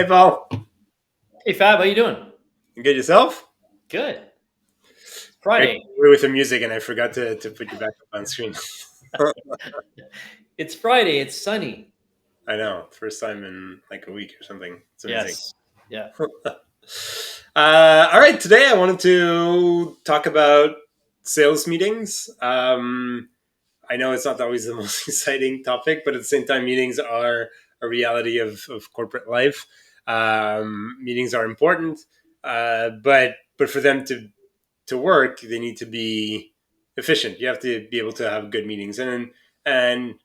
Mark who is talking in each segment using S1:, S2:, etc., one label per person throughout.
S1: Hey, Paul.
S2: Hey Fab, how you doing?
S1: You good yourself?
S2: Good.
S1: Great.
S2: Friday.
S1: We're with the music, and I forgot to put you back up on screen.
S2: It's Friday. It's sunny.
S1: I know. First time in like a week or something. It's amazing.
S2: Yes. Yeah.
S1: All right. Today, I wanted to talk about sales meetings. I know it's not always the most exciting topic, but at the same time, meetings are a reality of corporate life. Meetings are important, but for them to work, they need to be efficient. You have to be able to have good meetings, and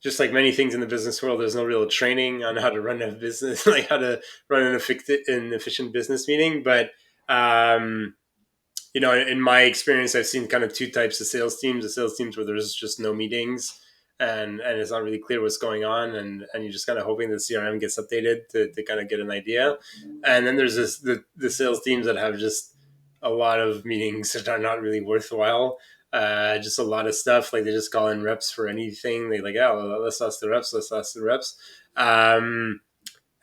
S1: just like many things in the business world, there's no real training on how to run a business, like how to run an efficient business meeting. But um, in my experience, I've seen kind of two types of sales teams: the sales teams where there's just no meetings. And it's not really clear what's going on, and you're just kind of hoping the CRM gets updated to kind of get an idea. And then there's the sales teams that have just a lot of meetings that are not really worthwhile. Just a lot of stuff. Like they just call in reps for anything. They like, oh, let's ask the reps. Let's ask the reps. Um,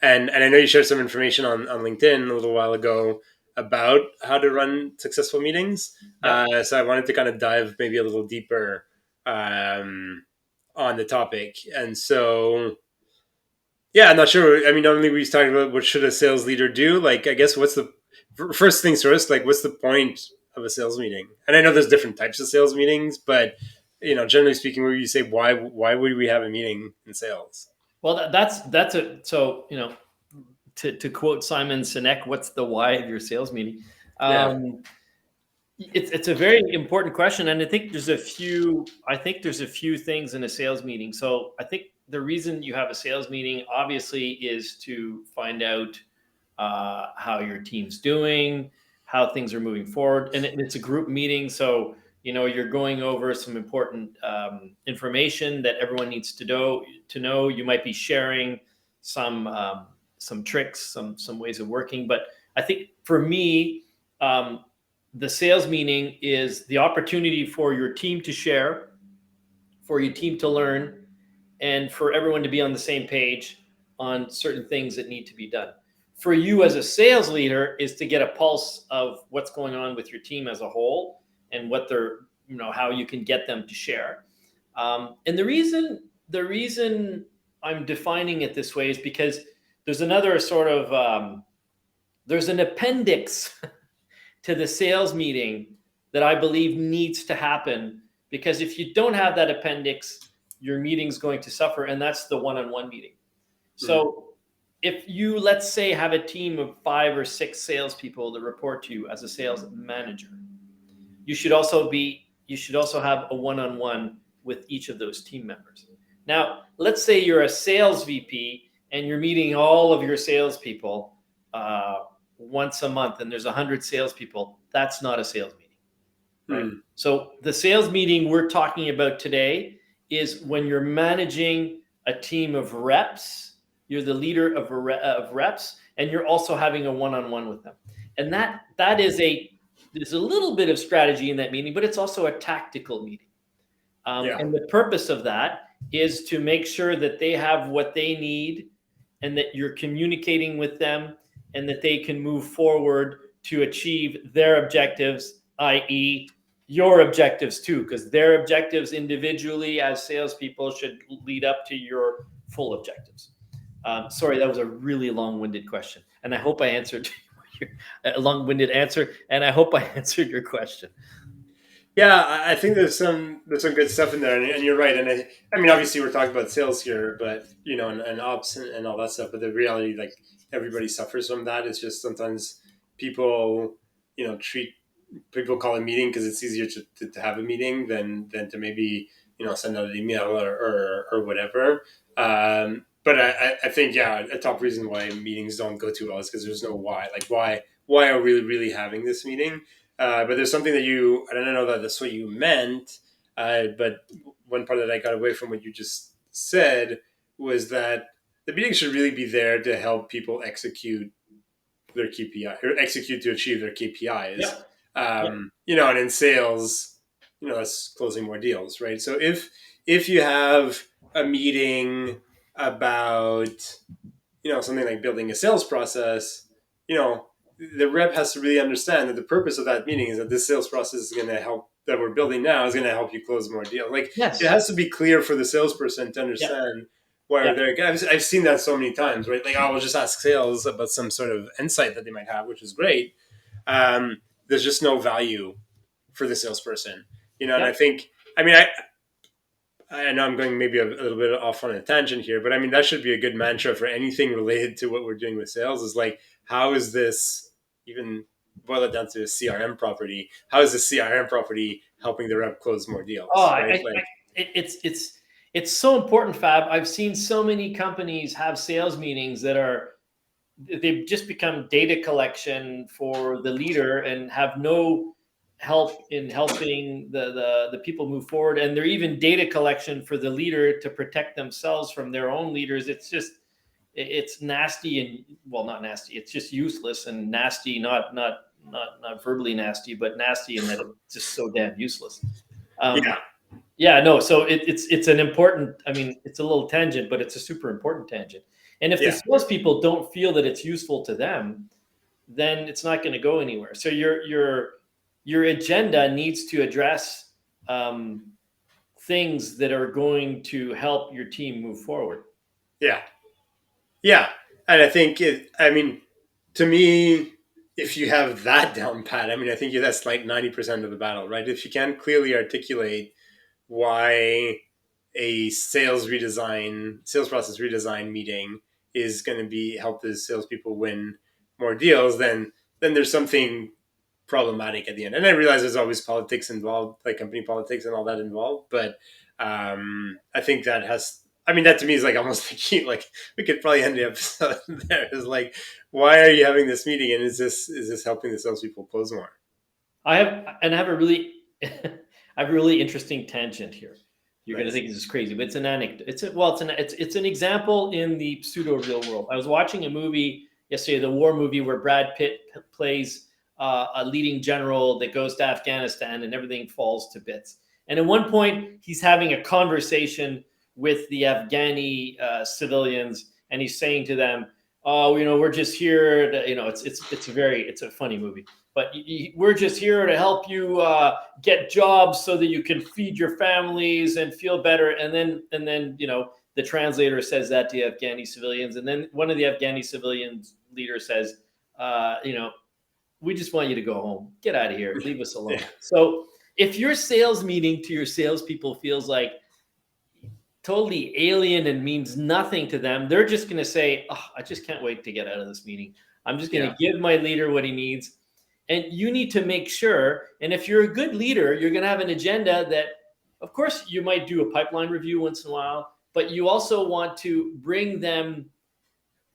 S1: and I know you shared some information on LinkedIn a little while ago about how to run successful meetings.
S2: Yep.
S1: So I wanted to kind of dive maybe a little deeper on the topic. And so, yeah, I'm not sure. I mean, normally we talk about what should a sales leader do. Like, I guess what's the first things first? Like, what's the point of a sales meeting? And I know there's different types of sales meetings, but generally speaking, where you say why would we have a meeting in sales?
S2: Well, that's a so to quote Simon Sinek, what's the why of your sales meeting?
S1: Yeah.
S2: Um, it's a very important question, and I think there's a few. I think there's a few things in a sales meeting. So I think the reason you have a sales meeting, obviously, is to find out how your team's doing, how things are moving forward, and it's a group meeting. So you're going over some important information that everyone needs to know. You might be sharing some tricks, some ways of working. But I think for me, the sales meeting is the opportunity for your team to share, for your team to learn, and for everyone to be on the same page on certain things that need to be done. For you as a sales leader is to get a pulse of what's going on with your team as a whole and what they're, how you can get them to share. And the reason I'm defining it this way is because there's another sort of there's an appendix to the sales meeting that I believe needs to happen, because if you don't have that appendix, your meeting's going to suffer, and that's the one-on-one meeting.
S1: Mm.
S2: So if you, let's say, have a team of 5 or 6 salespeople that report to you as a sales manager, you should also have a one-on-one with each of those team members. Now, let's say you're a sales VP and you're meeting all of your salespeople once a month, and there's 100 salespeople. That's not a sales meeting, right?
S1: Mm.
S2: So the sales meeting we're talking about today is when you're managing a team of reps. You're the leader of reps, and you're also having a one-on-one with them. And that is there's a little bit of strategy in that meeting, but it's also a tactical meeting.
S1: Yeah.
S2: And the purpose of that is to make sure that they have what they need, and that you're communicating with them, and that they can move forward to achieve their objectives, i.e., your objectives too, because their objectives individually as salespeople should lead up to your full objectives. Sorry, that was a really long-winded question, and I hope I answered a long-winded answer, and I hope I answered your question.
S1: Yeah, I think there's some good stuff in there, and you're right. And I mean, obviously, we're talking about sales here, but and ops and all that stuff. But the reality, like everybody suffers from that. It's just sometimes people, treat people call a meeting because it's easier to have a meeting than to maybe send out an email or whatever. But I think yeah, a top reason why meetings don't go too well is because there's no why. Like why are we really having this meeting? But there's something that I don't know that that's what you meant, but one part that I got away from what you just said was that the meeting should really be there to help people execute their KPI or execute to achieve their KPIs.
S2: Yep. Yep.
S1: And in sales, that's closing more deals, right? So if you have a meeting about something like building a sales process, you know, the rep has to really understand that the purpose of that meeting is that this sales process is going to help that we're building now is going to help you close more deals. Like it
S2: Yes.
S1: has to be clear for the salesperson to
S2: Yeah.
S1: understand where
S2: Yeah.
S1: they're. I've seen that so many times, right? Like, oh, we'll just ask sales about some sort of insight that they might have, which is great. There's just no value for the salesperson, and
S2: Yeah.
S1: I think, I know I'm going maybe a little bit off on a tangent here, but I mean that should be a good mantra for anything related to what we're doing with sales. Is like, how is this, even boil it down to a CRM property? How is the CRM property helping the rep close more
S2: Oh,
S1: deals? Right? Like,
S2: it's so important, Fab. I've seen so many companies have sales meetings that are they've just become data collection for the leader and have no help in helping the people move forward. And they're even data collection for the leader to protect themselves from their own leaders. It's just it's nasty and well, not nasty. It's just useless and nasty. Not verbally nasty, but nasty in that it's just so damn useless. Um,
S1: yeah,
S2: yeah, no. So it's an important. I mean, it's a little tangent, but it's a super important tangent. And if the
S1: yeah,
S2: salespeople don't feel that it's useful to them, then it's not going to go anywhere. So your agenda needs to address things that are going to help your team move forward.
S1: yeah, yeah. And I think it. I mean, to me, if you have that down pat, I mean, I think that's like 90% of the battle, right? If you can clearly articulate why a sales process redesign meeting is going to be help the salespeople win more deals, then there's something problematic at the end. And I realize there's always politics involved, like company politics and all that involved. But I think that has. I mean, that to me is like almost the key. Like we could probably end the episode there. Is like, why are you having this meeting? And is this helping the salespeople close more?
S2: I have a really I have a really interesting tangent here. You're going to
S1: Nice.
S2: think this is crazy, but it's an anecdote. It's an example in the pseudo real world. I was watching a movie yesterday, the war movie where Brad Pitt plays a leading general that goes to Afghanistan and everything falls to bits. And at one point, he's having a conversation with the Afghani civilians, and he's saying to them, "Oh, we're just here to, it's a funny movie, but we're just here to help you get jobs so that you can feed your families and feel better." And then the translator says that to the Afghani civilians, and then one of the Afghani civilians leaders says, "We just want you to go home. Get out of here. Leave us
S1: Yeah.
S2: alone." So if your sales meeting to your salespeople feels like totally alien and means nothing to them, they're just going to say, "Oh, I just can't wait to get out of this meeting. I'm just going
S1: Yeah.
S2: to give my leader what he needs." And you need to make sure, and if you're a good leader, you're going to have an agenda that, of course, you might do a pipeline review once in a while, but you also want to bring them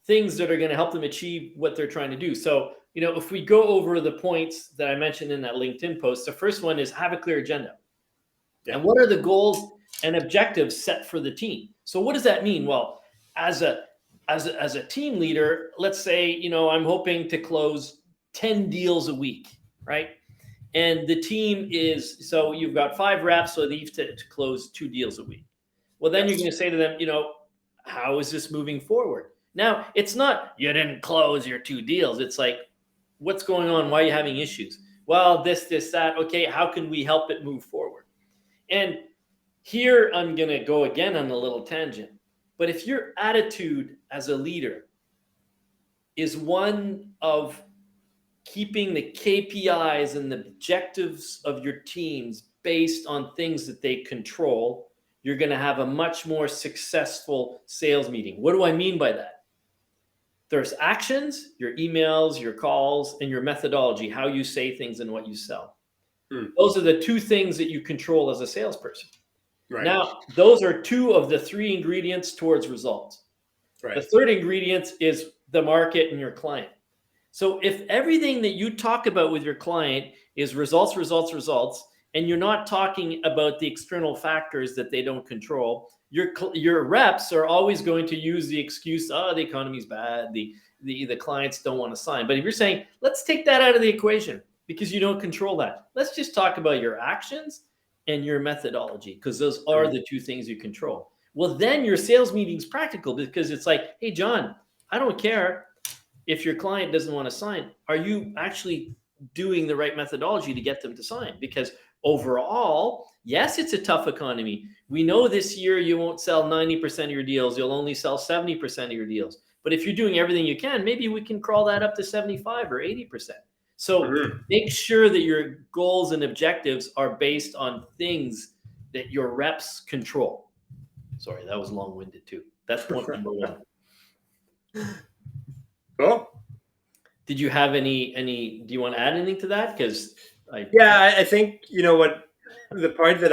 S2: things that are going to help them achieve what they're trying to do. So, if we go over the points that I mentioned in that LinkedIn post, the first one is have a clear agenda.
S1: Yeah.
S2: And what are the goals and objectives set for the team? So what does that mean? Well, as a team leader, let's say, I'm hoping to close 10 deals a week, right? And the team is, so you've got 5 reps, so they have to close 2 deals a week. Well, then you're
S1: Yes.
S2: going to say to them, how is this moving forward? Now, it's not you didn't close your 2 deals. It's like, what's going on? Why are you having issues? Well, this, that. Okay, how can we help it move forward? And here I'm going to go again on a little tangent. But if your attitude as a leader is one of keeping the KPIs and the objectives of your teams based on things that they control, you're going to have a much more successful sales meeting. What do I mean by that? There's actions, your emails, your calls, and your methodology, how you say things and what you sell.
S1: Hmm.
S2: Those are the 2 things that you control as a salesperson.
S1: Right.
S2: Now, those are 2 of the 3 ingredients towards results. The
S1: Right.
S2: third ingredient is the market and your client. So if everything that you talk about with your client is results, results, results, and you're not talking about the external factors that they don't control, your reps are always going to use the excuse, "Oh, the economy's bad, the clients don't want to sign." But if you're saying, let's take that out of the equation because you don't control that. Let's just talk about your actions and your methodology, because those are
S1: Hmm.
S2: the 2 things you control. Well, then your sales meeting's practical because it's like, "Hey, John, I don't care if your client doesn't want to sign. Are you actually doing the right methodology to get them to sign? Because overall, yes, it's a tough economy. We know this year you won't sell 90% of your deals. You'll only sell 70% of your deals. But if you're doing everything you can, maybe we can crawl that up to 75 or 80%. So
S1: Mhm.
S2: make sure that your goals and objectives are based on things that your reps control. Sorry, that was long-winded too. That's point number one.
S1: Cool.
S2: Did you have any do you want to add anything to that? Because I
S1: Yeah, I think what the part that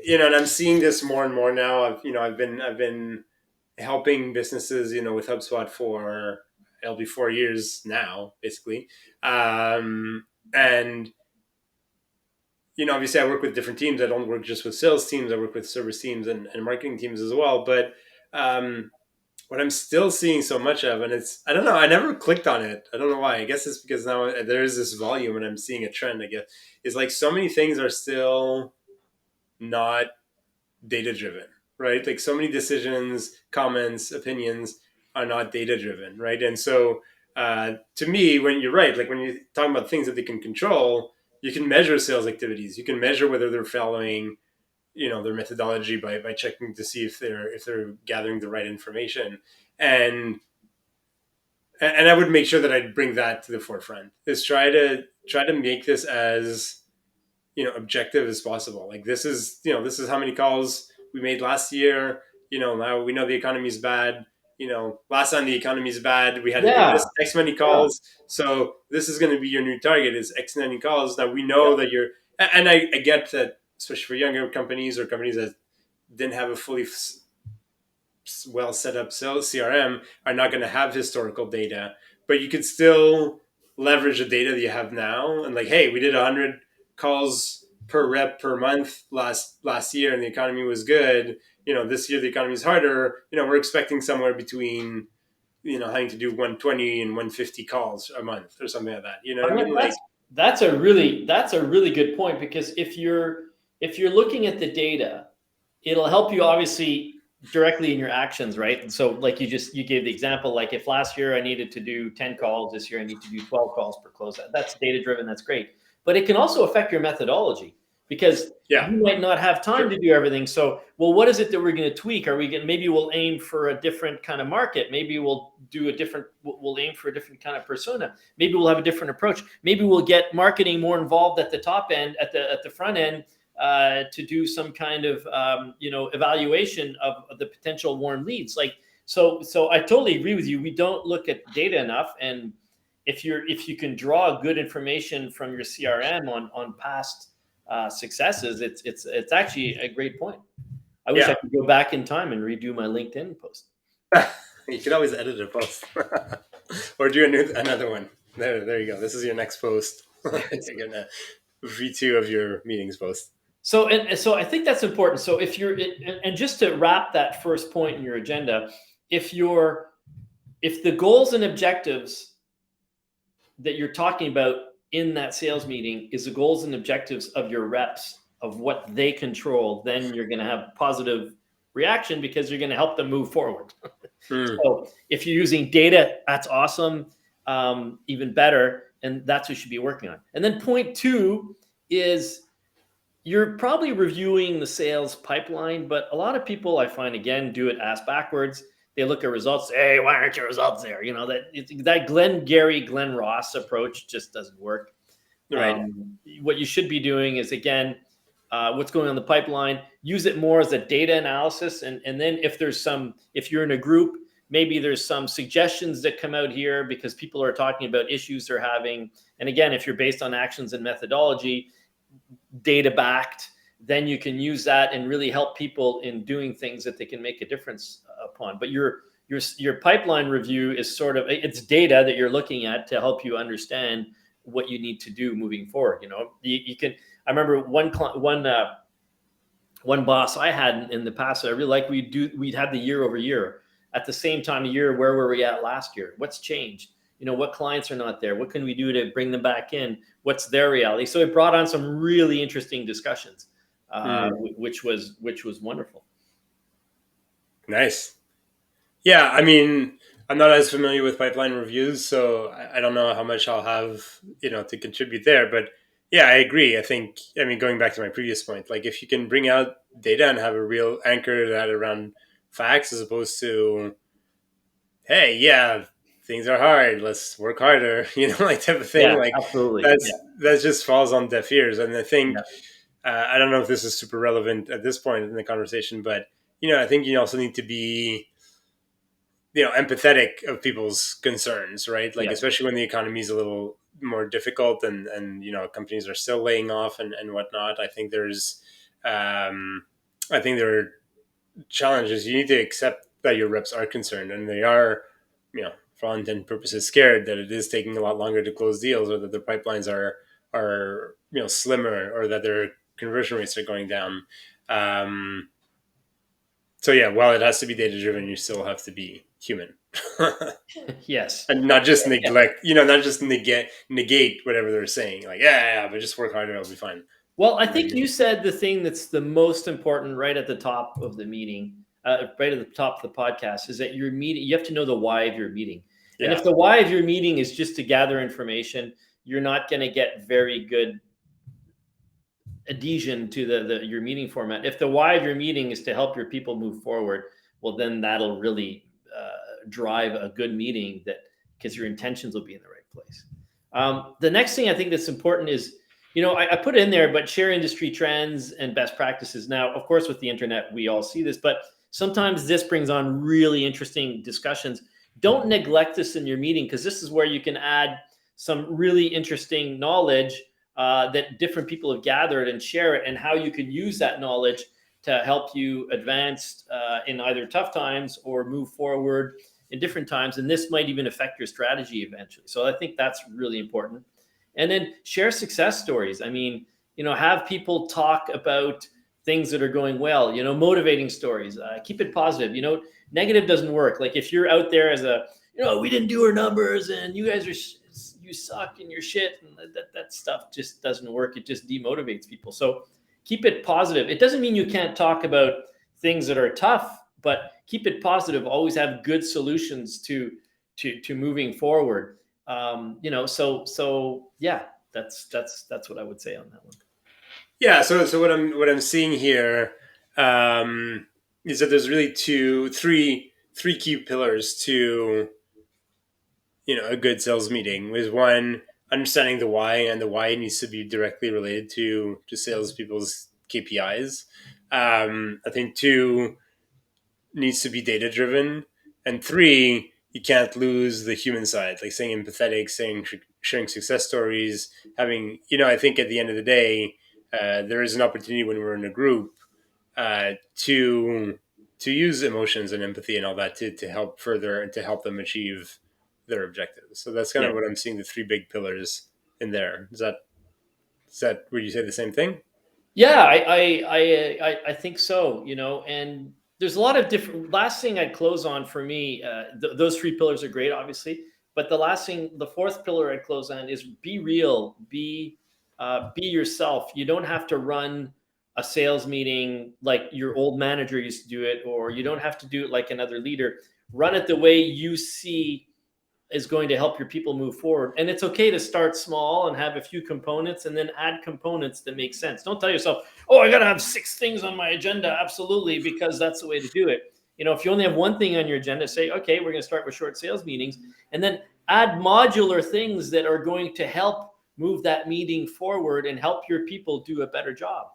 S1: and I'm seeing this more and more now. I've been helping businesses, with HubSpot for it'll be 4 years now, basically. And obviously, I work with different teams. I don't work just with sales teams. I work with service teams and marketing teams as well. But um, what I'm still seeing so much of, and I don't know, I never clicked on it. I don't know why. I guess it's because now there is this volume and I'm seeing a trend, I guess, is like so many things are still not data driven, right? Like so many decisions, comments, opinions are not data driven, right? And so to me, when you're right, like when you're talking about things that they can control, you can measure sales activities. You can measure whether they're following their methodology by checking to see if they're gathering the right information. And and I would make sure that I bring that to the forefront, is try to make this as objective as possible. Like this is how many calls we made last year. Now we know the economy is bad. Last time the economy is bad, we had to do
S2: yeah,
S1: this X many
S2: yeah,
S1: calls. So this is going to be your new target, is X many calls. Now we
S2: yeah.
S1: know that and I get that, especially for younger companies or companies that didn't have a fully well set up CRM, are not going to have historical data, but you could still leverage the data that you have now and like, hey, we did 100 calls per rep per month last year, and the economy was good. This year the economy is harder. We're expecting somewhere between having to do 120 and 150 calls a month or something like that. You know what I
S2: Well,
S1: mean? Like,
S2: that's a really good point, because if you're looking at the data, it'll help you obviously directly in your actions, right? And so like you gave the example, like if last year I needed to do 10 calls, this year I need to do 12 calls per close. That's data driven, that's great. But it can also affect your methodology, because
S1: yeah,
S2: you might not have time
S1: sure,
S2: to do everything. So, well, what is it that we're going to tweak? Are we going maybe we'll aim for a different kind of market. Maybe we'll aim for a different kind of persona. Maybe we'll have a different approach. Maybe we'll get marketing more involved at the top end, at the front end, to do some kind of evaluation of the potential warm leads. Like so, I totally agree with you. We don't look at data enough, and if you can draw good information from your CRM on past successes, it's actually a great point. I wish I
S1: yeah.
S2: could go back in time and redo my LinkedIn post.
S1: You could always edit a post or do another one. There you go. This is your next post. You're gonna V2 of your meetings post.
S2: So I think that's important. So and just to wrap that first point in your agenda, if you're if the goals and objectives that you're talking about in that sales meeting is the goals and objectives of your reps, of what they control, then you're going to have positive reaction, because you're going to help them move forward.
S1: Mm.
S2: So if you're using data, that's awesome, even better, and that's what you should be working on. And then point two is, you're probably reviewing the sales pipeline, but a lot of people, I find, again, do it ass backwards. They look at results, say, hey, why aren't your results there? That Glenn Ross approach just doesn't work.
S1: Right.
S2: What you should be doing is, again, what's going on in the pipeline. Use it more as a data analysis, and then if you're in a group, maybe there's some suggestions that come out here because people are talking about issues they're having. And again, if you're based on actions and methodology, data backed, then you can use that and really help people in doing things that they can make a difference upon. But your pipeline review is sort of, it's data that you're looking at to help you understand what you need to do moving forward. You can. I remember one boss I had in the past that I really like. We'd have the year over year. At the same time of year, where were we at last year? What's changed? What clients are not there? What can we do to bring them back in? What's their reality? So it brought on some really interesting discussions,
S1: Mm.
S2: which was wonderful.
S1: Nice. Yeah, I mean, I'm not as familiar with pipeline reviews, so I don't know how much I'll have, to contribute there. But yeah, I agree. I think, I mean, going back to my previous point, like if you can bring out data and have a real anchor that around facts as opposed to, hey, yeah, things are hard, let's work harder, like type of thing.
S2: Yeah,
S1: Like
S2: absolutely. Yeah,
S1: that just falls on deaf ears. And I think
S2: yeah,
S1: I don't know if this is super relevant at this point in the conversation, but I think you also need to be empathetic of people's concerns, right? Like
S2: yes.
S1: especially when the economy is a little more difficult and companies are still laying off and whatnot. Um I think there are challenges. You need to accept that your reps are concerned and they are, for all intent and purposes, scared that it is taking a lot longer to close deals, or that their pipelines are slimmer, or that their conversion rates are going down. So yeah, while it has to be data driven, you still have to be human.
S2: Yes.
S1: And not just
S2: Yeah.
S1: neglect, not just negate whatever they're saying. Like, yeah, but just work harder, I'll be fine.
S2: Well, I think
S1: Like,
S2: you said the thing that's the most important right at the top of the meeting, right at the top of the podcast, is that your meeting, you have to know the why of your meeting. And if
S1: yeah,
S2: the why of your meeting is just to gather information, you're not going to get very good adhesion to the your meeting format. If the why of your meeting is to help your people move forward, well, then that'll really drive a good meeting, that because your intentions will be in the right place. The next thing I think that's important is, I put in there, but share industry trends and best practices. Now, of course, with the internet, we all see this, but sometimes this brings on really interesting discussions. Don't neglect this in your meeting, because this is where you can add some really interesting knowledge that different people have gathered, and share it, and how you can use that knowledge to help you advance in either tough times or move forward in different times. And this might even affect your strategy eventually. So I think that's really important. And then share success stories. I mean, have people talk about things that are going well, motivating stories. Keep it positive. Negative doesn't work. Like if you're out there as a, we didn't do our numbers and you guys are, you suck and you're shit, and that stuff just doesn't work. It just demotivates people. So keep it positive. It doesn't mean you can't talk about things that are tough, but keep it positive. Always have good solutions to moving forward. So yeah, that's what I would say on that one.
S1: yeah. So what I'm seeing here, is that there's really three key pillars to a good sales meeting. Is one, understanding the why, and the why needs to be directly related to salespeople's KPIs. I think two, needs to be data driven, and three, you can't lose the human side, like saying empathetic, saying sharing success stories, having I think at the end of the day, there is an opportunity when we're in a group, to use emotions and empathy and all that to help further and to help them achieve their objectives. So that's kind
S2: Yeah.
S1: of what I'm seeing, the three big pillars in there. Is that would you say the same thing?
S2: Yeah, I think so. And there's a lot of different. Last thing I'd close on for me, those three pillars are great, obviously, but the last thing, the fourth pillar I'd close on is be real, be yourself. You don't have to run a sales meeting like your old manager used to do it, or you don't have to do it like another leader. Run it the way you see is going to help your people move forward. And it's okay to start small and have a few components, and then add components that make sense. Don't tell yourself, oh, I got to have 6 things on my agenda. Absolutely, because that's the way to do it. If you only have one thing on your agenda, say, okay, we're going to start with short sales meetings, and then add modular things that are going to help move that meeting forward and help your people do a better job.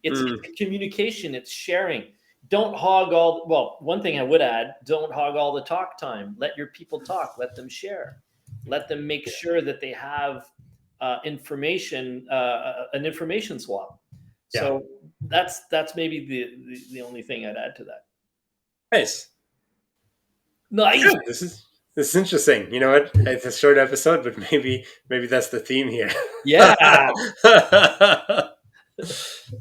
S1: Mm,
S2: It's communication, it's sharing. Don't hog all, well, one thing I would add, don't hog all the talk time. Let your people talk, let them share, let them make
S1: yeah.
S2: sure that they have information, an information swap.
S1: Yeah.
S2: So that's maybe the only thing I'd add to that.
S1: Nice.
S2: Nice.
S1: Good. This is interesting. You know what? It's a short episode, but maybe that's the theme here.
S2: Yeah.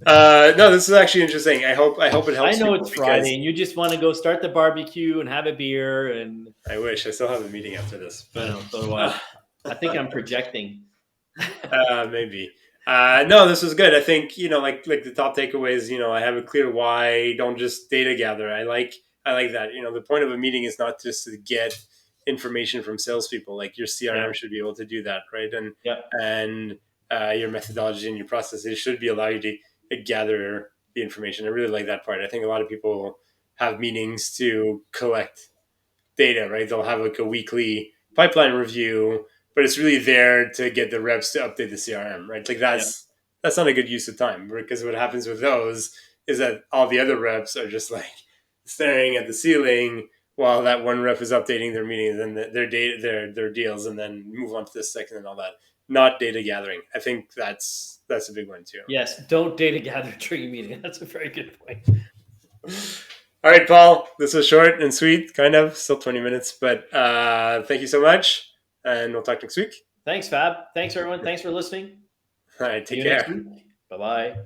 S1: No, this is actually interesting. I hope it
S2: I
S1: helps
S2: know
S1: people
S2: it's Friday
S1: because
S2: and you just want to go start the barbecue and have a beer, and
S1: I wish I still have a meeting after this,
S2: I
S1: but
S2: know, so do I. I think I'm projecting.
S1: maybe. No, this was good. I think like the top takeaways. I have a clear why. Don't just data gather. I like I like that. The point of a meeting is not just to get information from salespeople. Like your
S2: Yeah.
S1: CRM should be able to do that, right?
S2: Yeah.
S1: And your methodology and your processes should be allow you to gather the information. I really like that part. I think a lot of people have meetings to collect data, right? They'll have like a weekly pipeline review, but it's really there to get the reps to update the CRM, right? Like
S2: Yeah.
S1: that's not a good use of time, because what happens with those is that all the other reps are just like staring at the ceiling while that one rep is updating their meetings and their data, their deals, and then move on to the second and all that. Not data gathering. I think that's a big one too.
S2: Yes. Don't data gather during a meeting. That's a very good point.
S1: All right, Paul. This was short and sweet, kind of. Still 20 minutes, but thank you so much, and we'll talk next week.
S2: Thanks, Fab. Thanks, everyone. Thanks for listening.
S1: All right,
S2: See
S1: take
S2: you next
S1: care.
S2: week. Bye bye.